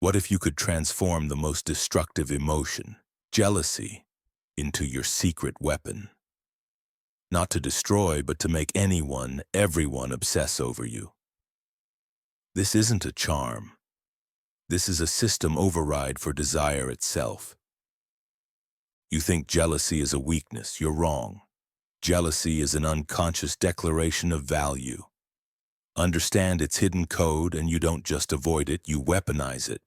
What if you could transform the most destructive emotion, jealousy, into your secret weapon? Not to destroy, but to make anyone, everyone obsess over you. This isn't a charm. This is a system override for desire itself. You think jealousy is a weakness. You're wrong. Jealousy is an unconscious declaration of value. Understand its hidden code, and you don't just avoid it, you weaponize it.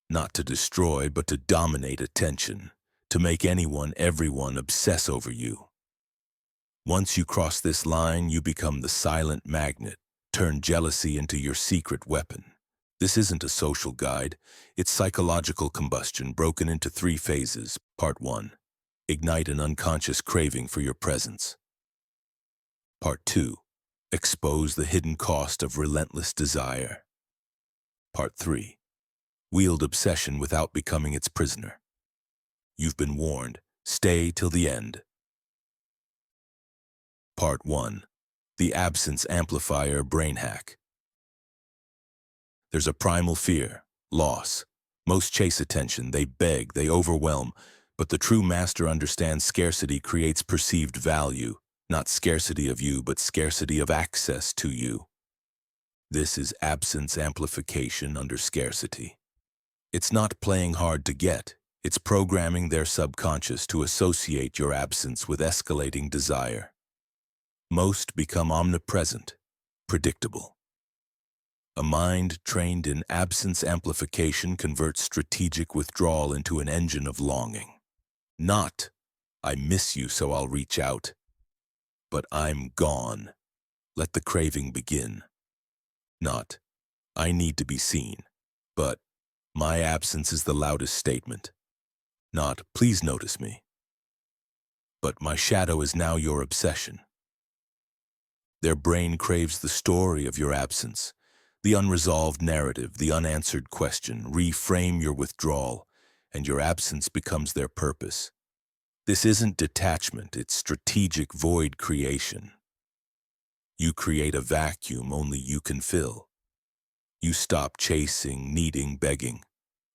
Not to destroy, but to dominate attention, to make anyone, everyone obsess over you. Once you cross this line, you become the silent magnet. Turn jealousy into your secret weapon. This isn't a social guide. It's psychological combustion broken into 3 phases. Part 1. Ignite an unconscious craving for your presence. Part 2. Expose the hidden cost of relentless desire. Part 3. Wield obsession without becoming its prisoner. You've been warned. Stay till the end. Part 1. The absence amplifier brain hack. There's a primal fear, loss. Most chase attention, they beg, they overwhelm, but the true master understands scarcity creates perceived value, not scarcity of you, but scarcity of access to you. This is absence amplification under scarcity. It's not playing hard to get, it's programming their subconscious to associate your absence with escalating desire. Most become omnipresent, predictable. A mind trained in absence amplification converts strategic withdrawal into an engine of longing. Not, I miss you so I'll reach out, but I'm gone. Let the craving begin. Not, I need to be seen, but my absence is the loudest statement. Not, please notice me, but my shadow is now your obsession. Their brain craves the story of your absence, the unresolved narrative, the unanswered question. Reframe your withdrawal, and your absence becomes their purpose. This isn't detachment, it's strategic void creation. You create a vacuum only you can fill. You stop chasing, needing, begging.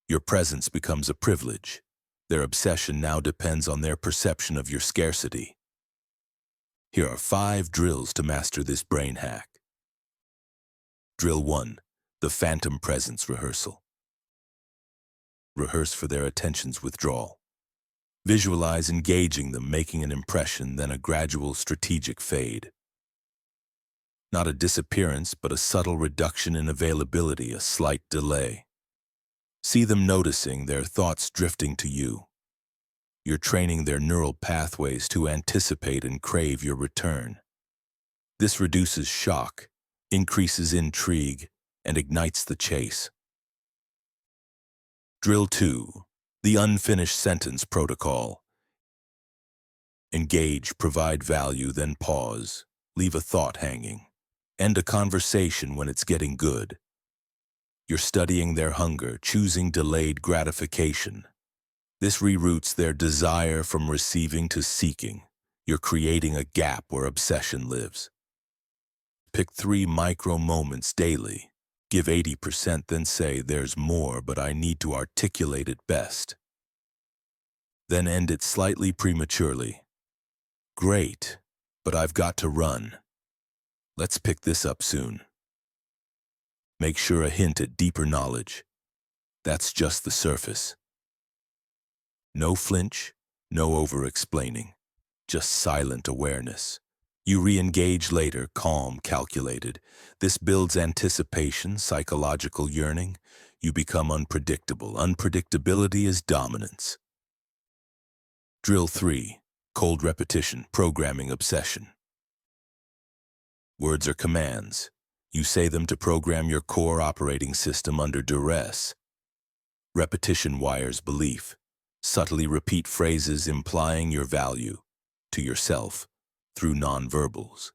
Your presence becomes a privilege. Their obsession now depends on their perception of your scarcity. Here are 5 drills to master this brain hack. Drill 1. The Phantom Presence Rehearsal. Rehearse for their attention's withdrawal. Visualize engaging them, making an impression, then a gradual strategic fade. Not a disappearance, but a subtle reduction in availability, a slight delay. See them noticing, their thoughts drifting to you. You're training their neural pathways to anticipate and crave your return. This reduces shock, increases intrigue, and ignites the chase. Drill 2. The Unfinished Sentence Protocol. Engage, provide value, then pause. Leave a thought hanging. End a conversation when it's getting good. You're studying their hunger, choosing delayed gratification. This reroutes their desire from receiving to seeking. You're creating a gap where obsession lives. Pick 3 micro moments daily. Give 80%, then say, there's more, but I need to articulate it best. Then end it slightly prematurely. Great, but I've got to run. Let's pick this up soon. Make sure a hint at deeper knowledge. That's just the surface. No flinch, no over-explaining, just silent awareness. You re-engage later, calm, calculated. This builds anticipation, psychological yearning. You become unpredictable. Unpredictability is dominance. Drill 3. Cold repetition, programming obsession. Words are commands. You say them to program your core operating system under duress. Repetition wires belief. Subtly repeat phrases implying your value to yourself through nonverbals.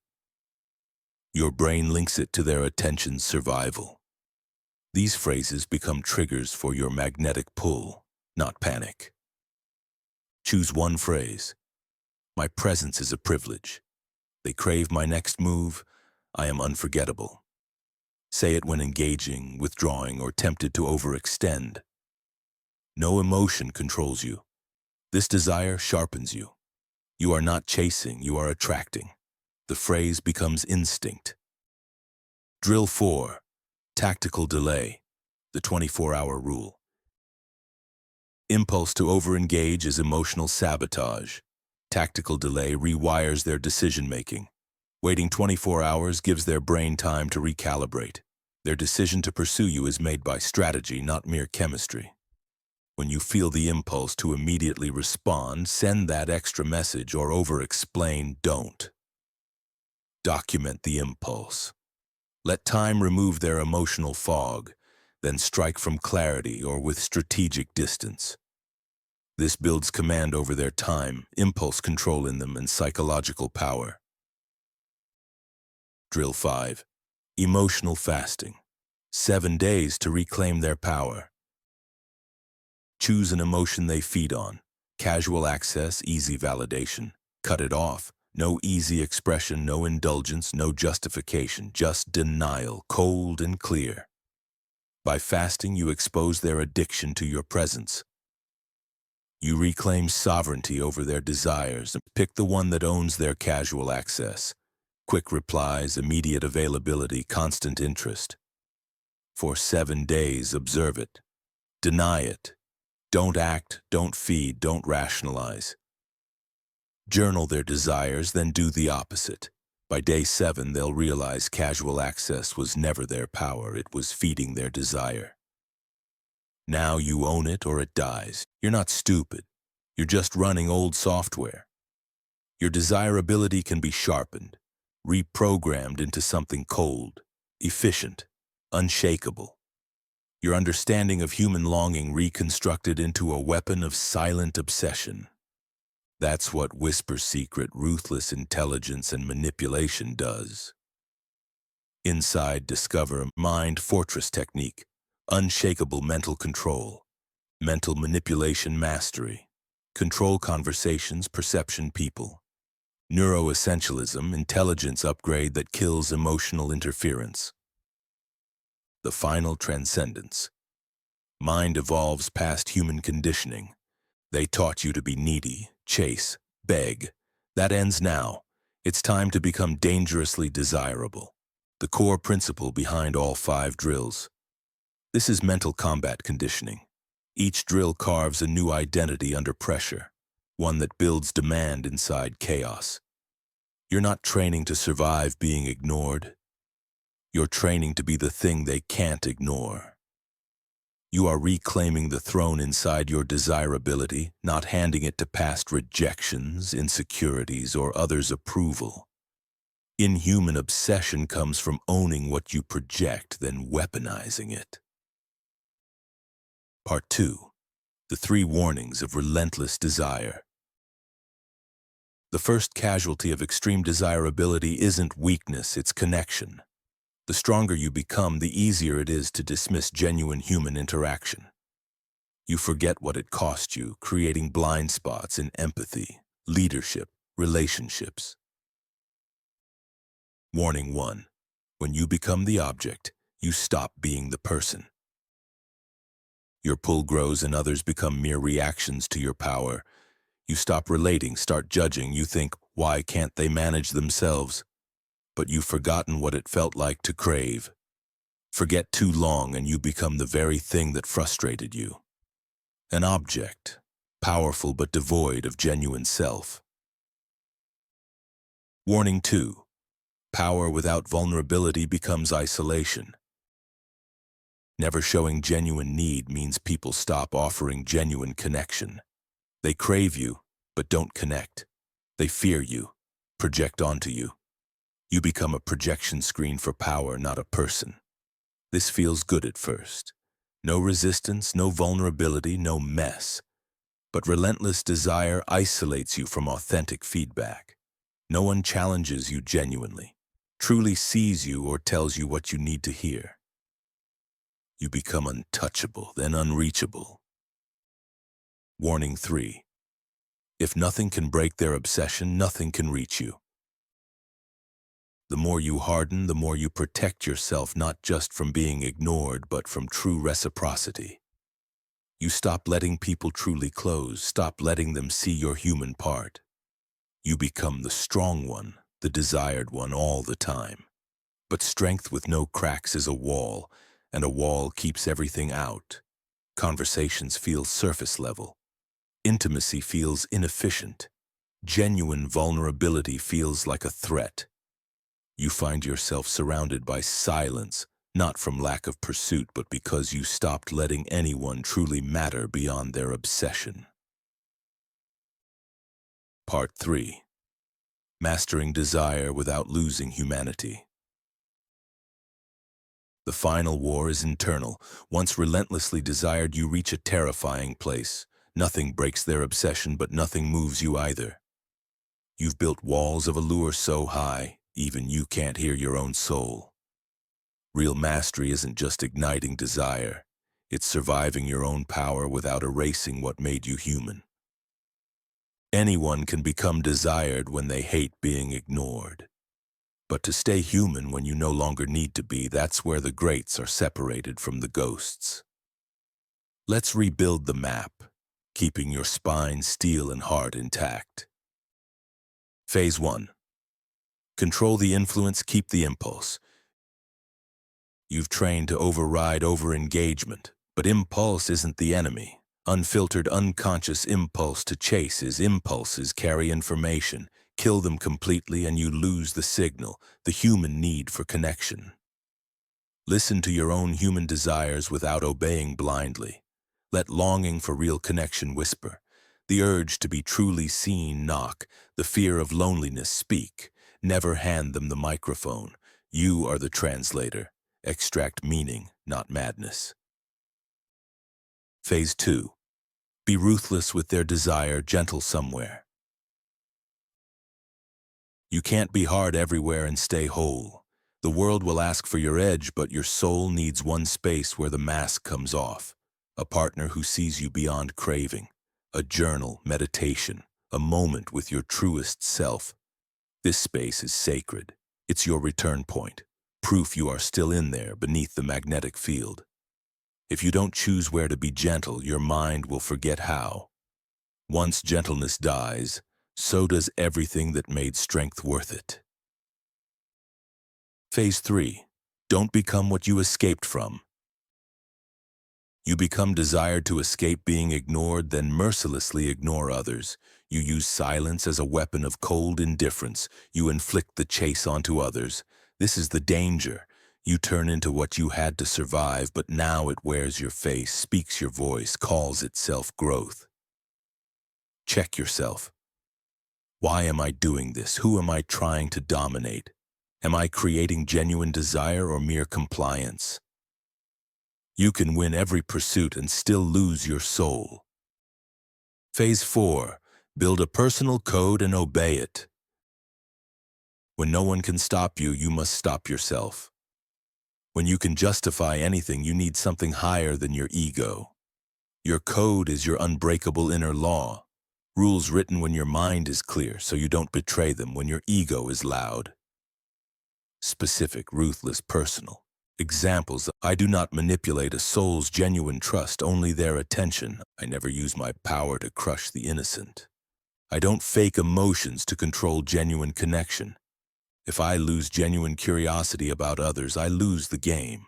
Your brain links it to their attention's survival. These phrases become triggers for your magnetic pull, not panic. Choose one phrase. My presence is a privilege. They crave my next move. I am unforgettable. Say it when engaging, withdrawing, or tempted to overextend. No emotion controls you. This desire sharpens you. You are not chasing, you are attracting. The phrase becomes instinct. Drill 4. Tactical delay. The 24-hour rule. Impulse to overengage is emotional sabotage. Tactical delay rewires their decision-making. Waiting 24 hours gives their brain time to recalibrate. Their decision to pursue you is made by strategy, not mere chemistry. When you feel the impulse to immediately respond, send that extra message or over-explain, don't. Document the impulse. Let time remove their emotional fog, then strike from clarity or with strategic distance. This builds command over their time, impulse control in them, and psychological power. Drill 5. Emotional fasting. 7 days to reclaim their power. Choose an emotion they feed on. Casual access, easy validation. Cut it off. No easy expression, no indulgence, no justification, just denial, cold and clear. By fasting, you expose their addiction to your presence. You reclaim sovereignty over their desires and pick the one that owns their casual access. Quick replies, immediate availability, constant interest. For 7 days, observe it. Deny it. Don't act, don't feed, don't rationalize. Journal their desires, then do the opposite. By day 7, they'll realize casual access was never their power, it was feeding their desire. Now you own it or it dies. You're not stupid. You're just running old software. Your desirability can be sharpened, reprogrammed into something cold, efficient, unshakable. Your understanding of human longing reconstructed into a weapon of silent obsession. That's what whisper secret, ruthless intelligence and manipulation does. Inside, discover mind fortress technique, unshakable mental control, mental manipulation mastery, control conversations, perception people, neuroessentialism, intelligence upgrade that kills emotional interference. The final transcendence. Mind evolves past human conditioning. They taught you to be needy, chase, beg. That ends now. It's time to become dangerously desirable. The core principle behind all 5 drills. This is mental combat conditioning. Each drill carves a new identity under pressure, one that builds demand inside chaos. You're not training to survive being ignored. You're training to be the thing they can't ignore. You are reclaiming the throne inside your desirability, not handing it to past rejections, insecurities, or others' approval. Inhuman obsession comes from owning what you project, then weaponizing it. Part 2. The 3 warnings of relentless desire. The first casualty of extreme desirability isn't weakness, it's connection. The stronger you become, the easier it is to dismiss genuine human interaction. You forget what it cost you, creating blind spots in empathy, leadership, relationships. Warning 1. When you become the object, you stop being the person. Your pull grows and others become mere reactions to your power. You stop relating, start judging. You think, why can't they manage themselves? But you've forgotten what it felt like to crave. Forget too long and you become the very thing that frustrated you. An object, powerful but devoid of genuine self. Warning 2. Power without vulnerability becomes isolation. Never showing genuine need means people stop offering genuine connection. They crave you, but don't connect. They fear you, project onto you. You become a projection screen for power, not a person. This feels good at first. No resistance, no vulnerability, no mess. But relentless desire isolates you from authentic feedback. No one challenges you genuinely, truly sees you or tells you what you need to hear. You become untouchable, then unreachable. Warning 3. If nothing can break their obsession, nothing can reach you. The more you harden, the more you protect yourself not just from being ignored, but from true reciprocity. You stop letting people truly close, stop letting them see your human part. You become the strong one, the desired one all the time. But strength with no cracks is a wall, and a wall keeps everything out. Conversations feel surface level. Intimacy feels inefficient. Genuine vulnerability feels like a threat. You find yourself surrounded by silence, not from lack of pursuit, but because you stopped letting anyone truly matter beyond their obsession. Part 3. Mastering desire without losing humanity. The final war is internal. Once relentlessly desired, you reach a terrifying place. Nothing breaks their obsession, but nothing moves you either. You've built walls of allure so high, even you can't hear your own soul. Real mastery isn't just igniting desire. It's surviving your own power without erasing what made you human. Anyone can become desired when they hate being ignored. But to stay human when you no longer need to be, that's where the greats are separated from the ghosts. Let's rebuild the map, keeping your spine, steel, and heart intact. Phase 1. Control the influence, keep the impulse. You've trained to override over-engagement, but impulse isn't the enemy. Unfiltered, unconscious impulse to chase is impulses carry information. Kill them completely and you lose the signal, the human need for connection. Listen to your own human desires without obeying blindly. Let longing for real connection whisper. The urge to be truly seen knock. The fear of loneliness speak. Never hand them the microphone. You are the translator. Extract meaning, not madness. Phase 2. Be ruthless with their desire, gentle somewhere. You can't be hard everywhere and stay whole. The world will ask for your edge, but your soul needs one space where the mask comes off. A partner who sees you beyond craving. A journal, meditation, a moment with your truest self. This space is sacred. It's your return point. Proof you are still in there beneath the magnetic field. If you don't choose where to be gentle, your mind will forget how. Once gentleness dies, so does everything that made strength worth it. Phase 3. Don't become what you escaped from. You become desired to escape being ignored, then mercilessly ignore others. You use silence as a weapon of cold indifference. You inflict the chase onto others. This is the danger. You turn into what you had to survive, but now it wears your face, speaks your voice, calls itself growth. Check yourself. Why am I doing this? Who am I trying to dominate? Am I creating genuine desire or mere compliance? You can win every pursuit and still lose your soul. Phase 4. Build a personal code and obey it. When no one can stop you, you must stop yourself. When you can justify anything, you need something higher than your ego. Your code is your unbreakable inner law. Rules written when your mind is clear, so you don't betray them when your ego is loud. Specific, ruthless, personal. Examples: I do not manipulate a soul's genuine trust, only their attention. I never use my power to crush the innocent. I don't fake emotions to control genuine connection. If I lose genuine curiosity about others, I lose the game.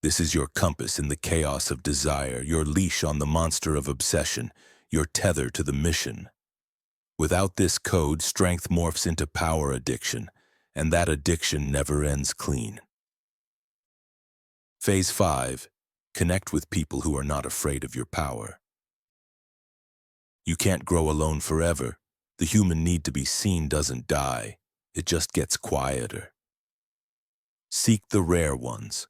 This is your compass in the chaos of desire, your leash on the monster of obsession, your tether to the mission. Without this code, strength morphs into power addiction, and that addiction never ends clean. Phase 5. Connect with people who are not afraid of your power. You can't grow alone forever. The human need to be seen doesn't die. It just gets quieter. Seek the rare ones.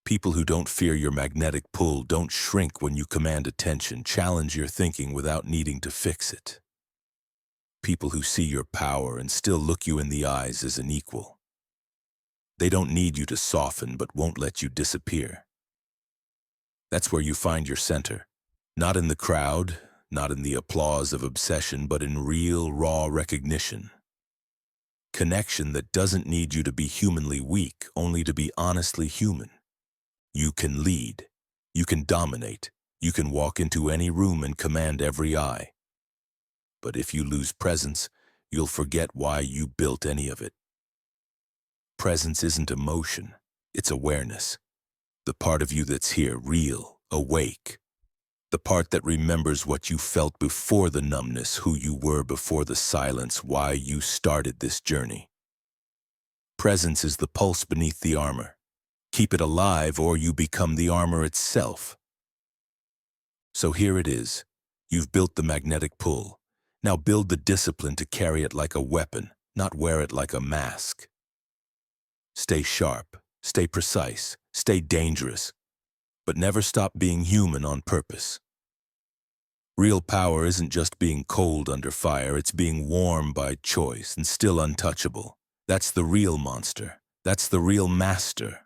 People who don't fear your magnetic pull, don't shrink when you command attention, challenge your thinking without needing to fix it. People who see your power and still look you in the eyes as an equal. They don't need you to soften, but won't let you disappear. That's where you find your center. Not in the crowd, not in the applause of obsession, but in real, raw recognition. Connection that doesn't need you to be humanly weak, only to be honestly human. You can lead. You can dominate. You can walk into any room and command every eye. But if you lose presence, you'll forget why you built any of it. Presence isn't emotion, it's awareness. The part of you that's here, real, awake. The part that remembers what you felt before the numbness, who you were before the silence, why you started this journey. Presence is the pulse beneath the armor. Keep it alive or you become the armor itself. So here it is. You've built the magnetic pull. Now build the discipline to carry it like a weapon, not wear it like a mask. Stay sharp, stay precise, stay dangerous, but never stop being human on purpose. Real power isn't just being cold under fire, it's being warm by choice and still untouchable. That's the real monster. That's the real master.